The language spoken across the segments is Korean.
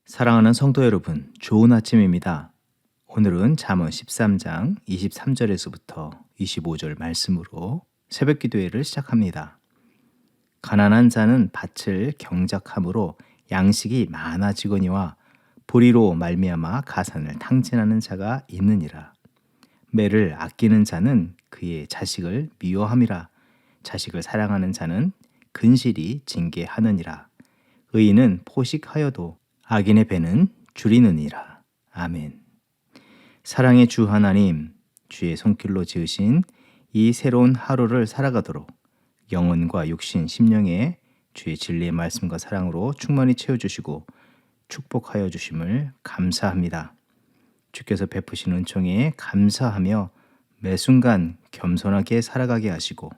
사랑하는 성도 여러분, 좋은 아침입니다. 오늘은 잠언 13장 23절에서부터 25절 말씀으로 새벽 기도회를 시작합니다. 가난한 자는 밭을 경작함으로 양식이 많아지거니와 보리로 말미암아 가산을 탕진하는 자가 있느니라. 매를 아끼는 자는 그의 자식을 미워함이라. 자식을 사랑하는 자는 근실이 징계하느니라. 의인은 포식하여도 악인의 배는 줄이느니라. 아멘. 사랑의 주 하나님, 주의 손길로 지으신 이 새로운 하루를 살아가도록 영혼과 육신, 심령에 주의 진리의 말씀과 사랑으로 충만히 채워주시고 축복하여 주심을 감사합니다. 주께서 베푸신 은총에 감사하며 매 순간 겸손하게 살아가게 하시고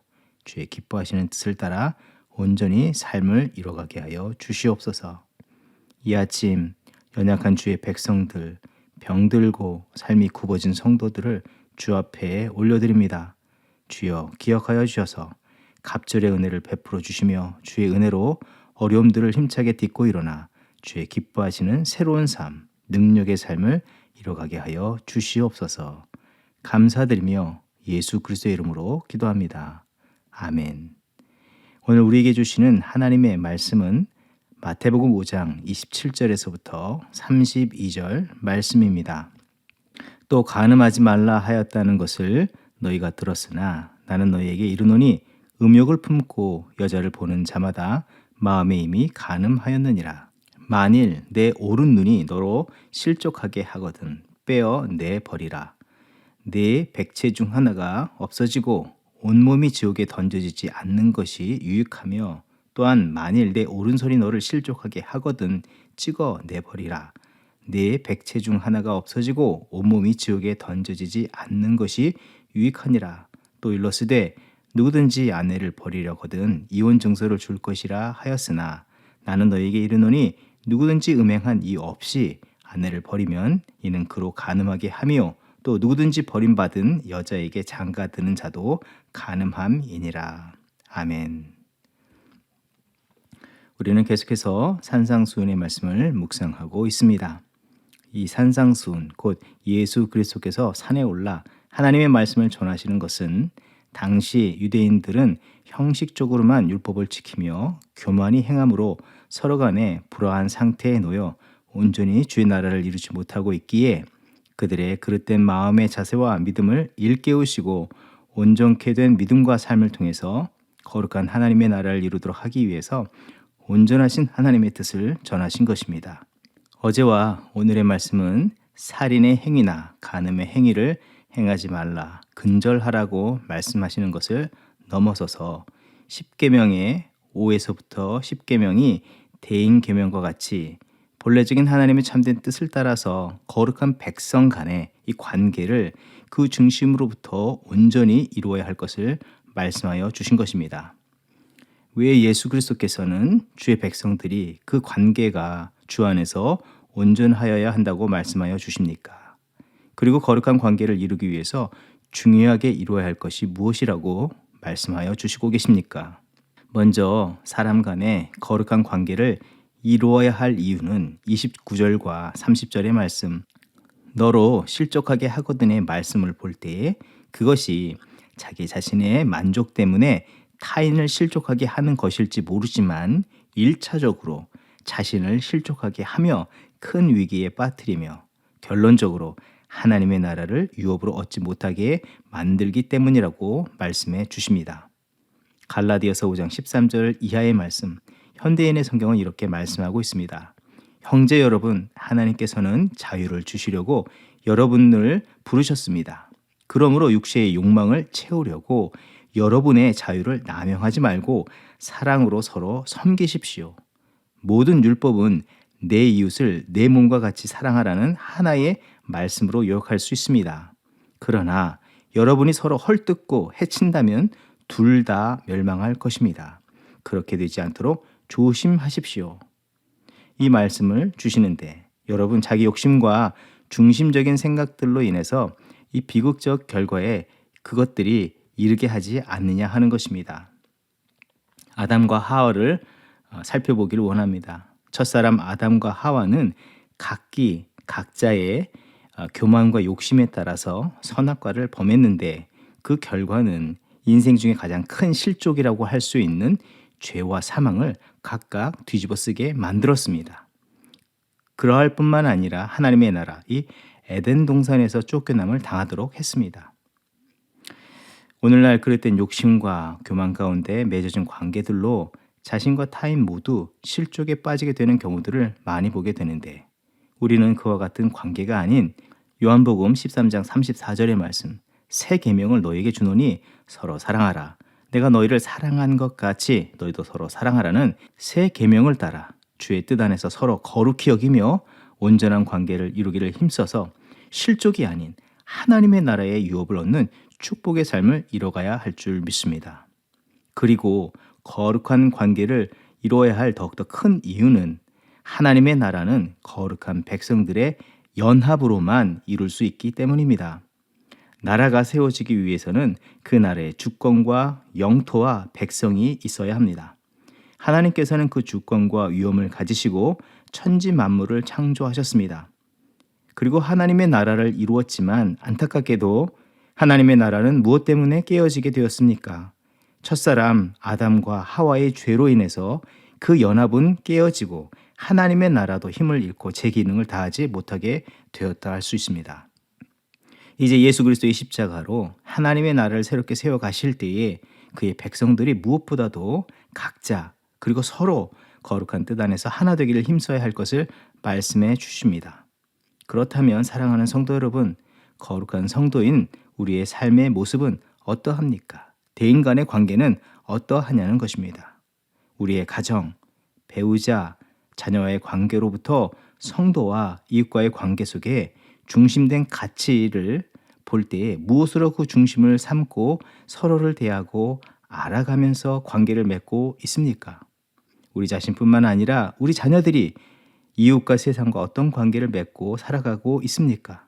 주의 기뻐하시는 뜻을 따라 온전히 삶을 이뤄가게 하여 주시옵소서. 이 아침 연약한 주의 백성들, 병들고 삶이 굽어진 성도들을 주 앞에 올려드립니다. 주여 기억하여 주셔서 갑절의 은혜를 베풀어 주시며 주의 은혜로 어려움들을 힘차게 딛고 일어나 주의 기뻐하시는 새로운 삶, 능력의 삶을 이뤄가게 하여 주시옵소서. 감사드리며 예수 그리스도의 이름으로 기도합니다. 아멘. 오늘 우리에게 주시는 하나님의 말씀은 마태복음 5장 27절에서부터 32절 말씀입니다. 또 간음하지 말라 하였다는 것을 너희가 들었으나 나는 너희에게 이르노니 음욕을 품고 여자를 보는 자마다 마음에 이미 간음하였느니라. 만일 내 오른 눈이 너로 실족하게 하거든 빼어 내버리라. 네 백체 중 하나가 없어지고 온몸이 지옥에 던져지지 않는 것이 유익하며 또한 만일 내 오른손이 너를 실족하게 하거든 찍어 내버리라. 네 백체 중 하나가 없어지고 온몸이 지옥에 던져지지 않는 것이 유익하니라. 또 일러스되 누구든지 아내를 버리려거든 이혼 증서를 줄 것이라 하였으나 나는 너에게 이르노니 누구든지 음행한 이 없이 아내를 버리면 이는 그로 간음하게 하며 또 누구든지 버림받은 여자에게 장가드는 자도 간음함이니라. 아멘. 우리는 계속해서 산상수훈의 말씀을 묵상하고 있습니다. 이 산상수훈, 곧 예수 그리스도께서 산에 올라 하나님의 말씀을 전하시는 것은 당시 유대인들은 형식적으로만 율법을 지키며 교만히 행함으로 서로 간에 불화한 상태에 놓여 온전히 주의 나라를 이루지 못하고 있기에 그들의 그릇된 마음의 자세와 믿음을 일깨우시고 온전케 된 믿음과 삶을 통해서 거룩한 하나님의 나라를 이루도록 하기 위해서 온전하신 하나님의 뜻을 전하신 것입니다. 어제와 오늘의 말씀은 살인의 행위나 간음의 행위를 행하지 말라, 근절하라고 말씀하시는 것을 넘어서서 10계명의 5에서부터 10계명이 대인계명과 같이 본래적인 하나님의 참된 뜻을 따라서 거룩한 백성 간의 이 관계를 그 중심으로부터 온전히 이루어야 할 것을 말씀하여 주신 것입니다. 왜 예수 그리스도께서는 주의 백성들이 그 관계가 주 안에서 온전하여야 한다고 말씀하여 주십니까? 그리고 거룩한 관계를 이루기 위해서 중요하게 이루어야 할 것이 무엇이라고 말씀하여 주시고 계십니까? 먼저 사람 간의 거룩한 관계를 이루어야 할 이유는 29절과 30절의 말씀, 너로 실족하게 하거든의 말씀을 볼 때에 그것이 자기 자신의 만족 때문에 타인을 실족하게 하는 것일지 모르지만 1차적으로 자신을 실족하게 하며 큰 위기에 빠뜨리며 결론적으로 하나님의 나라를 유업으로 얻지 못하게 만들기 때문이라고 말씀해 주십니다. 갈라디아서 5장 13절 이하의 말씀, 현대인의 성경은 이렇게 말씀하고 있습니다. 형제 여러분, 하나님께서는 자유를 주시려고 여러분을 부르셨습니다. 그러므로 육체의 욕망을 채우려고 여러분의 자유를 남용하지 말고 사랑으로 서로 섬기십시오. 모든 율법은 내 이웃을 내 몸과 같이 사랑하라는 하나의 말씀으로 요약할 수 있습니다. 그러나 여러분이 서로 헐뜯고 해친다면 둘 다 멸망할 것입니다. 그렇게 되지 않도록 조심하십시오. 이 말씀을 주시는데 여러분 자기 욕심과 중심적인 생각들로 인해서 이 비극적 결과에 그것들이 이르게 하지 않느냐 하는 것입니다. 아담과 하와를 살펴보기를 원합니다. 첫사람 아담과 하와는 각기 각자의 교만과 욕심에 따라서 선악과를 범했는데 그 결과는 인생 중에 가장 큰 실족이라고 할 수 있는 죄와 사망을 각각 뒤집어 쓰게 만들었습니다. 그러할 뿐만 아니라 하나님의 나라, 이 에덴 동산에서 쫓겨남을 당하도록 했습니다. 오늘날 그릇된 욕심과 교만 가운데 맺어진 관계들로 자신과 타인 모두 실족에 빠지게 되는 경우들을 많이 보게 되는데, 우리는 그와 같은 관계가 아닌 요한복음 13장 34절의 말씀, 새 계명을 너희에게 주노니 서로 사랑하라. 내가 너희를 사랑한 것 같이 너희도 서로 사랑하라는 새 계명을 따라 주의 뜻 안에서 서로 거룩히 여기며 온전한 관계를 이루기를 힘써서 실족이 아닌 하나님의 나라의 유업을 얻는 축복의 삶을 이뤄가야 할 줄 믿습니다. 그리고 거룩한 관계를 이루어야 할 더욱더 큰 이유는 하나님의 나라는 거룩한 백성들의 연합으로만 이룰 수 있기 때문입니다. 나라가 세워지기 위해서는 그 나라의 주권과 영토와 백성이 있어야 합니다. 하나님께서는 그 주권과 위엄을 가지시고 천지 만물을 창조하셨습니다. 그리고 하나님의 나라를 이루었지만 안타깝게도 하나님의 나라는 무엇 때문에 깨어지게 되었습니까? 첫사람 아담과 하와의 죄로 인해서 그 연합은 깨어지고 하나님의 나라도 힘을 잃고 제 기능을 다하지 못하게 되었다 할 수 있습니다. 이제 예수 그리스도의 십자가로 하나님의 나라를 새롭게 세워 가실 때에 그의 백성들이 무엇보다도 각자 그리고 서로 거룩한 뜻 안에서 하나 되기를 힘써야 할 것을 말씀해 주십니다. 그렇다면 사랑하는 성도 여러분, 거룩한 성도인 우리의 삶의 모습은 어떠합니까? 대인 간의 관계는 어떠하냐는 것입니다. 우리의 가정, 배우자, 자녀와의 관계로부터 성도와 이웃과의 관계 속에 중심된 가치를 볼 때에 무엇으로 그 중심을 삼고 서로를 대하고 알아가면서 관계를 맺고 있습니까? 우리 자신뿐만 아니라 우리 자녀들이 이웃과 세상과 어떤 관계를 맺고 살아가고 있습니까?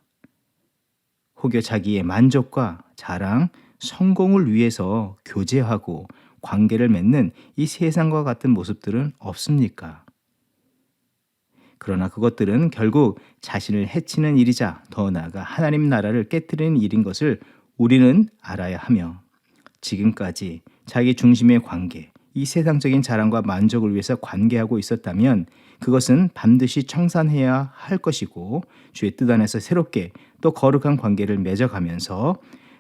혹여 자기의 만족과 자랑, 성공을 위해서 교제하고 관계를 맺는 이 세상과 같은 모습들은 없습니까? 그러나 그것들은 결국 자신을 해치는 일이자 더 나아가 하나님 나라를 깨뜨리는 일인 것을 우리는 알아야 하며, 지금까지 자기 중심의 관계, 이 세상적인 자랑과 만족을 위해서 관계하고 있었다면 그것은 반드시 청산해야 할 것이고, 주의 뜻 안에서 새롭게 또 거룩한 관계를 맺어가면서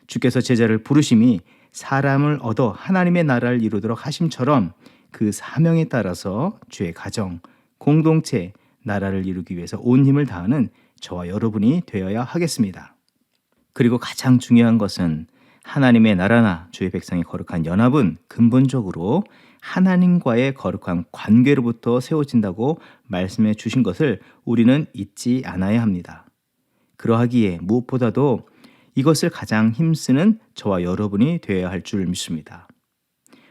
주께서 제자를 부르심이 사람을 얻어 하나님의 나라를 이루도록 하심처럼 그 사명에 따라서 주의 가정, 공동체, 나라를 이루기 위해서 온 힘을 다하는 저와 여러분이 되어야 하겠습니다. 그리고 가장 중요한 것은 하나님의 나라나 주의 백성의 거룩한 연합은 근본적으로 하나님과의 거룩한 관계로부터 세워진다고 말씀해 주신 것을 우리는 잊지 않아야 합니다. 그러하기에 무엇보다도 이것을 가장 힘쓰는 저와 여러분이 되어야 할 줄 믿습니다.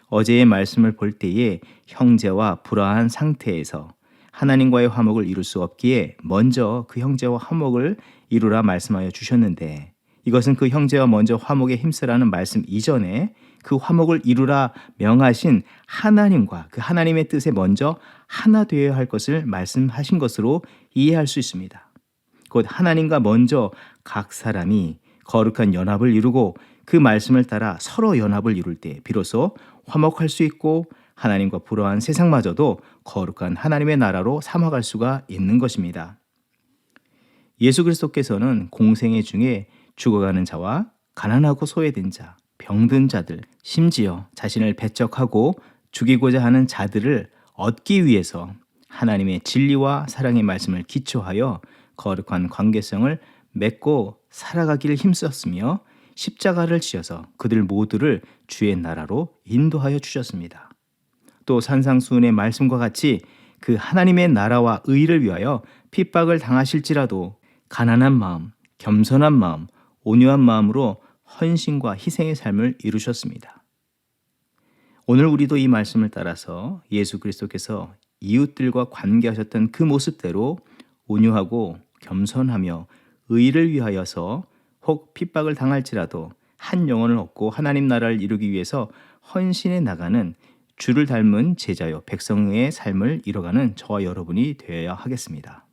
어제의 말씀을 볼 때에 형제와 불화한 상태에서 하나님과의 화목을 이룰 수 없기에 먼저 그 형제와 화목을 이루라 말씀하여 주셨는데, 이것은 그 형제와 먼저 화목에 힘쓰라는 말씀 이전에 그 화목을 이루라 명하신 하나님과 그 하나님의 뜻에 먼저 하나 되어야 할 것을 말씀하신 것으로 이해할 수 있습니다. 곧 하나님과 먼저 각 사람이 거룩한 연합을 이루고 그 말씀을 따라 서로 연합을 이룰 때 비로소 화목할 수 있고 하나님과 불화한 세상마저도 거룩한 하나님의 나라로 삼아갈 수가 있는 것입니다. 예수 그리스도께서는 공생애 중에 죽어가는 자와 가난하고 소외된 자, 병든 자들, 심지어 자신을 배척하고 죽이고자 하는 자들을 얻기 위해서 하나님의 진리와 사랑의 말씀을 기초하여 거룩한 관계성을 맺고 살아가기를 힘썼으며 십자가를 지어서 그들 모두를 주의 나라로 인도하여 주셨습니다. 또 산상수훈의 말씀과 같이 그 하나님의 나라와 의를 위하여 핍박을 당하실지라도 가난한 마음, 겸손한 마음, 온유한 마음으로 헌신과 희생의 삶을 이루셨습니다. 오늘 우리도 이 말씀을 따라서 예수 그리스도께서 이웃들과 관계하셨던 그 모습대로 온유하고 겸손하며 의를 위하여서 혹 핍박을 당할지라도 한 영혼을 얻고 하나님 나라를 이루기 위해서 헌신해 나가는 주를 닮은 제자요 백성의 삶을 이뤄가는 저와 여러분이 되어야 하겠습니다.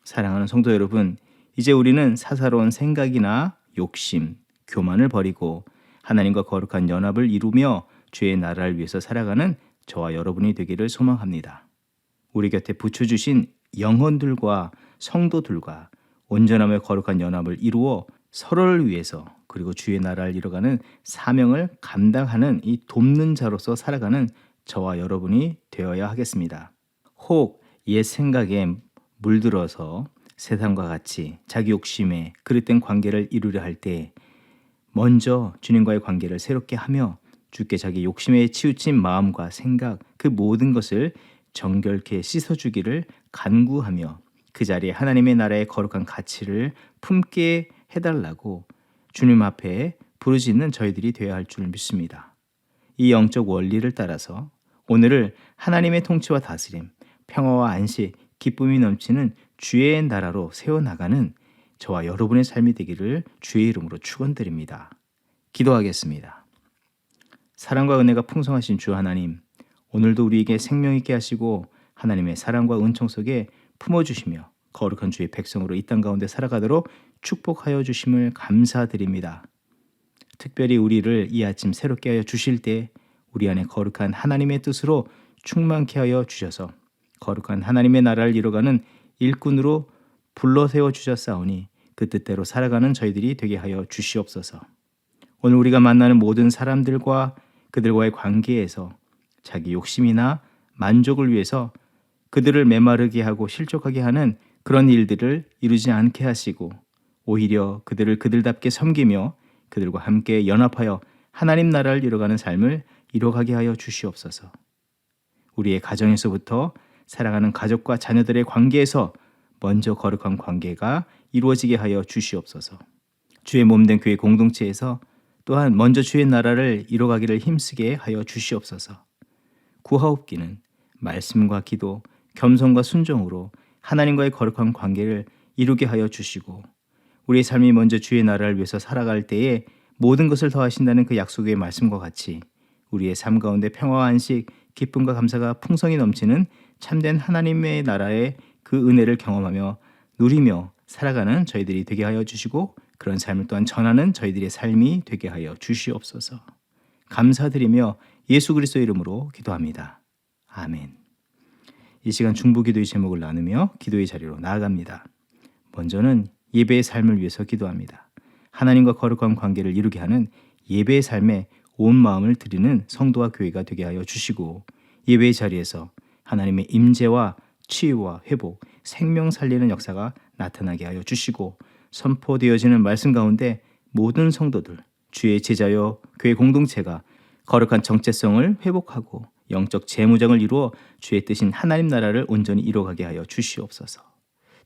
사랑하는 성도 여러분, 이제 우리는 사사로운 생각이나 욕심, 교만을 버리고 하나님과 거룩한 연합을 이루며 주의 나라를 위해서 살아가는 저와 여러분이 되기를 소망합니다. 우리 곁에 붙여주신 영혼들과 성도들과 온전함의 거룩한 연합을 이루어 서로를 위해서 그리고 주의 나라를 이뤄가는 사명을 감당하는 이 돕는 자로서 살아가는 저와 여러분이 되어야 하겠습니다. 혹 옛 생각에 물들어서 세상과 같이 자기 욕심에 그릇된 관계를 이루려 할 때 먼저 주님과의 관계를 새롭게 하며 주께 자기 욕심에 치우친 마음과 생각 그 모든 것을 정결케 씻어주기를 간구하며 그 자리에 하나님의 나라의 거룩한 가치를 품게 해달라고 주님 앞에 부르짖는 저희들이 되어야 할 줄 믿습니다. 이 영적 원리를 따라서 오늘을 하나님의 통치와 다스림, 평화와 안식, 기쁨이 넘치는 주의 나라로 세워나가는 저와 여러분의 삶이 되기를 주의 이름으로 축원드립니다. 기도하겠습니다. 사랑과 은혜가 풍성하신 주 하나님, 오늘도 우리에게 생명 있게 하시고 하나님의 사랑과 은총 속에 품어주시며 거룩한 주의 백성으로 이 땅 가운데 살아가도록 축복하여 주심을 감사드립니다. 특별히 우리를 이 아침 새롭게 하여 주실 때 우리 안에 거룩한 하나님의 뜻으로 충만케 하여 주셔서 거룩한 하나님의 나라를 이뤄가는 일꾼으로 불러 세워 주셨사오니 그 뜻대로 살아가는 저희들이 되게 하여 주시옵소서. 오늘 우리가 만나는 모든 사람들과 그들과의 관계에서 자기 욕심이나 만족을 위해서 그들을 메마르게 하고 실족하게 하는 그런 일들을 이루지 않게 하시고 오히려 그들을 그들답게 섬기며 그들과 함께 연합하여 하나님 나라를 이뤄가는 삶을 이뤄가게 하여 주시옵소서. 우리의 가정에서부터 사랑하는 가족과 자녀들의 관계에서 먼저 거룩한 관계가 이루어지게 하여 주시옵소서. 주의 몸된 교회 공동체에서 또한 먼저 주의 나라를 이뤄가기를 힘쓰게 하여 주시옵소서. 구하옵기는 말씀과 기도, 겸손과 순종으로 하나님과의 거룩한 관계를 이루게 하여 주시고 우리의 삶이 먼저 주의 나라를 위해서 살아갈 때에 모든 것을 더하신다는 그 약속의 말씀과 같이 우리의 삶 가운데 평화와 안식, 기쁨과 감사가 풍성히 넘치는 참된 하나님의 나라의 그 은혜를 경험하며 누리며 살아가는 저희들이 되게 하여 주시고 그런 삶을 또한 전하는 저희들의 삶이 되게 하여 주시옵소서. 감사드리며 예수 그리스도 이름으로 기도합니다. 아멘. 이 시간 중보기도의 제목을 나누며 기도의 자리로 나아갑니다. 먼저는 예배의 삶을 위해서 기도합니다. 하나님과 거룩한 관계를 이루게 하는 예배의 삶에 온 마음을 드리는 성도와 교회가 되게 하여 주시고 예배의 자리에서 하나님의 임재와 치유와 회복, 생명 살리는 역사가 나타나게 하여 주시고 선포되어지는 말씀 가운데 모든 성도들, 주의 제자여 교회 공동체가 거룩한 정체성을 회복하고 영적 재무장을 이루어 주의 뜻인 하나님 나라를 온전히 이뤄가게 하여 주시옵소서.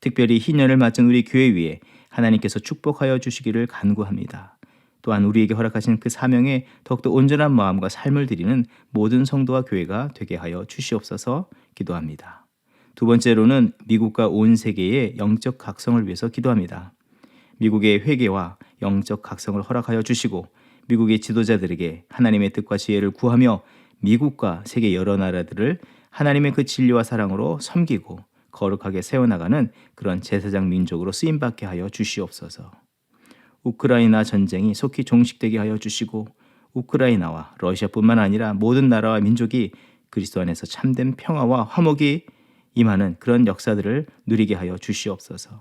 특별히 희년을 맞은 우리 교회 위에 하나님께서 축복하여 주시기를 간구합니다. 또한 우리에게 허락하신 그 사명에 더욱더 온전한 마음과 삶을 드리는 모든 성도와 교회가 되게 하여 주시옵소서 기도합니다. 두 번째로는 미국과 온 세계의 영적 각성을 위해서 기도합니다. 미국의 회개와 영적 각성을 허락하여 주시고 미국의 지도자들에게 하나님의 뜻과 지혜를 구하며 미국과 세계 여러 나라들을 하나님의 그 진리와 사랑으로 섬기고 거룩하게 세워나가는 그런 제사장 민족으로 쓰임받게 하여 주시옵소서. 우크라이나 전쟁이 속히 종식되게 하여 주시고 우크라이나와 러시아뿐만 아니라 모든 나라와 민족이 그리스도 안에서 참된 평화와 화목이 임하는 그런 역사들을 누리게 하여 주시옵소서.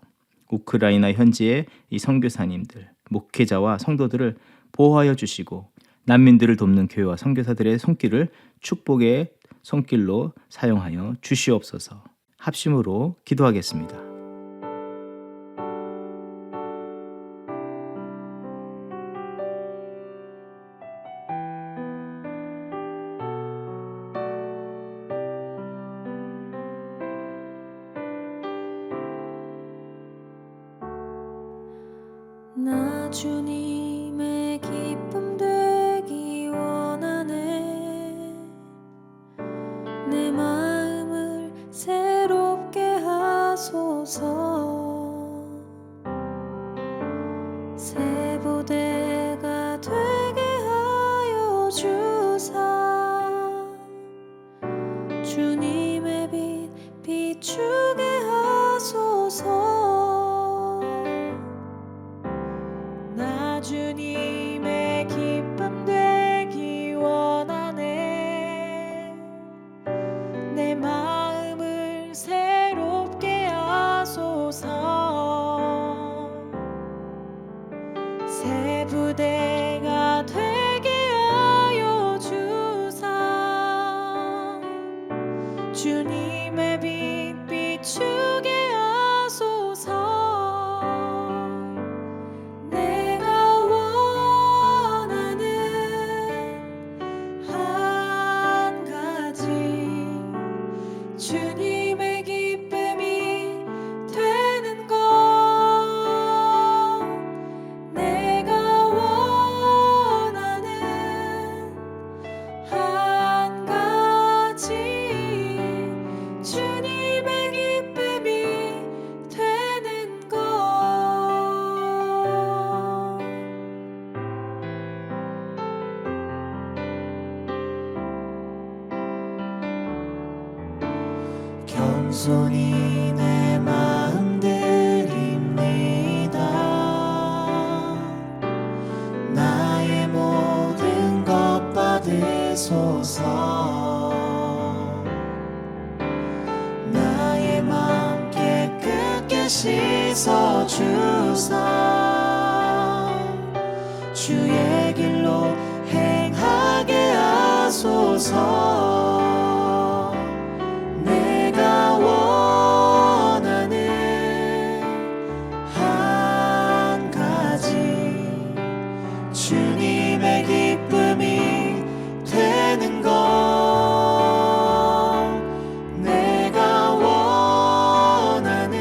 우크라이나 현지의 이 선교사님들, 목회자와 성도들을 보호하여 주시고 난민들을 돕는 교회와 선교사들의 손길을 축복의 손길로 사용하여 주시옵소서. 합심으로 기도하겠습니다. 나 주님의 기쁨 되기 원하네. 내 마음을 새롭게 하소서. 새 보배가 되게 하여 주사 주님의 빛 비추게 하소서. 나 주님의 기쁨 되기 원하네. 내 마음을 새롭게 하소서. 새 부대가 되게 하여 주사 주님의 빛 비추게 하소서. 내가 원하는 한 가지 주님의 기쁨이 되는 것. 내가 원하는 한 가지 주님의 기쁨이 되는 것. 겸손히 내 마음 드립니다. 나의 모든 것 받으소서. 나의 마음 깨끗게 씻어주사 주의 길로 행하게 하소서. 내가 원하는 한 가지 주님의 기쁨이 되는 것. 내가 원하는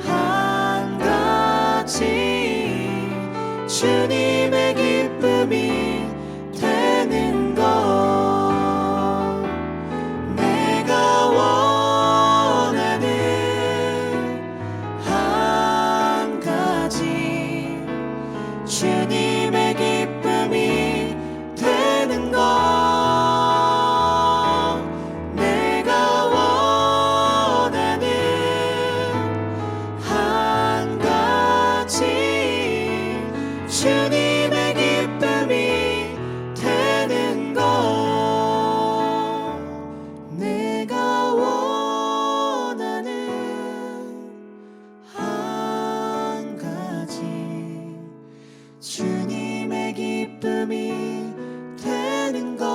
한 가지 주님의 기쁨이 되는 것. 내가 원하는 한 가지 주님의 기쁨이 되는 것. 내가 원하는 한 가지 주님의 기쁨이 되는 것. 내가 원하는 한 가지 주님의 기쁨이 되는 것.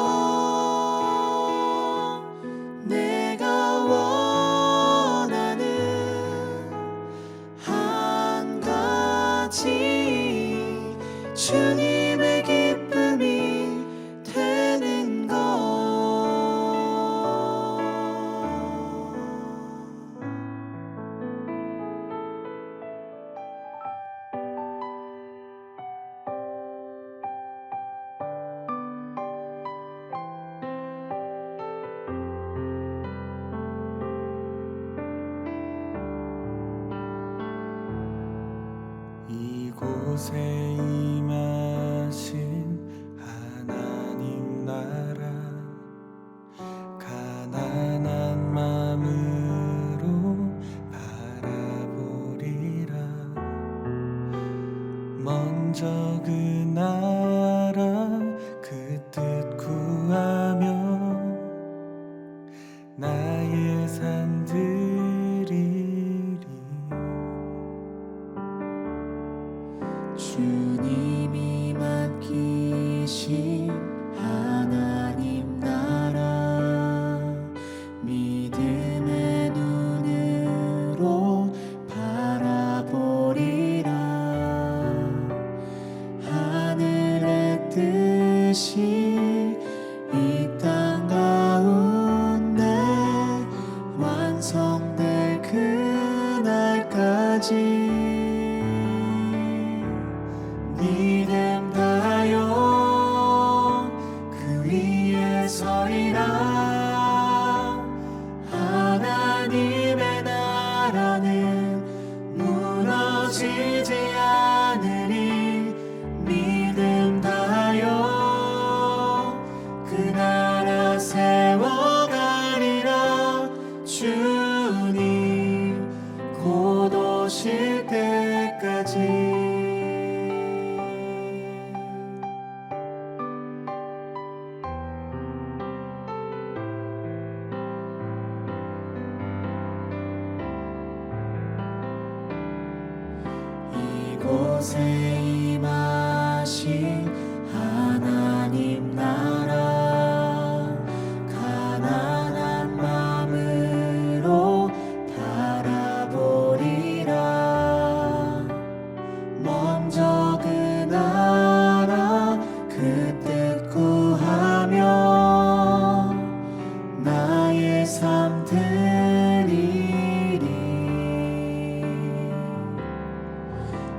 내가 원하는 한 가지 주님의 기쁨이 되는 것. 이곳에 임하신 하나님 나라 가난한 마음으로 바라보리라. 먼저 그 나라 그 뜻 구하며 나의 산들이리. 주님이 맡기신 하나님 나라 믿음의 눈으로 바라보리라. 하늘의 뜻이 이 땅 가운데 완성될 그날까지 믿음 다하여 그 위에 서리라. 하나님의 나라는 무너지지 않으리. 믿음 다하여 그 나라 세워가리라. 주님 곧 오실 때까지 곳에 임하신 하나님 나라 가난한 마음으로 바라보리라. 먼저 그 나라 그 뜻 구하며 나의 삶 드리리.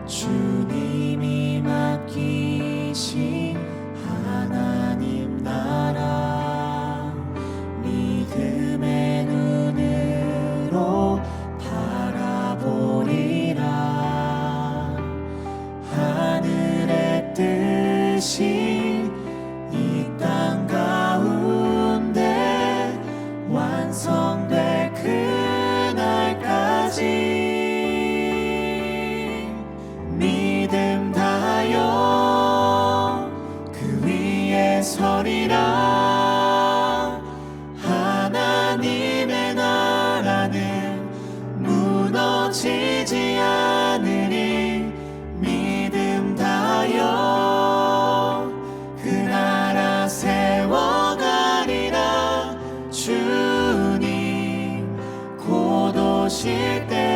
주님이 맡기신 하나님 나라 믿음의 눈으로 바라보리라. 하늘의 뜻이 이 땅 가운데 완성될 그날까지 믿음 다여 그 위에 서리라. 하나님의 나라는 무너지지 않으니 믿음 다여 그 나라 세워가리라. 주님 곧 오실 때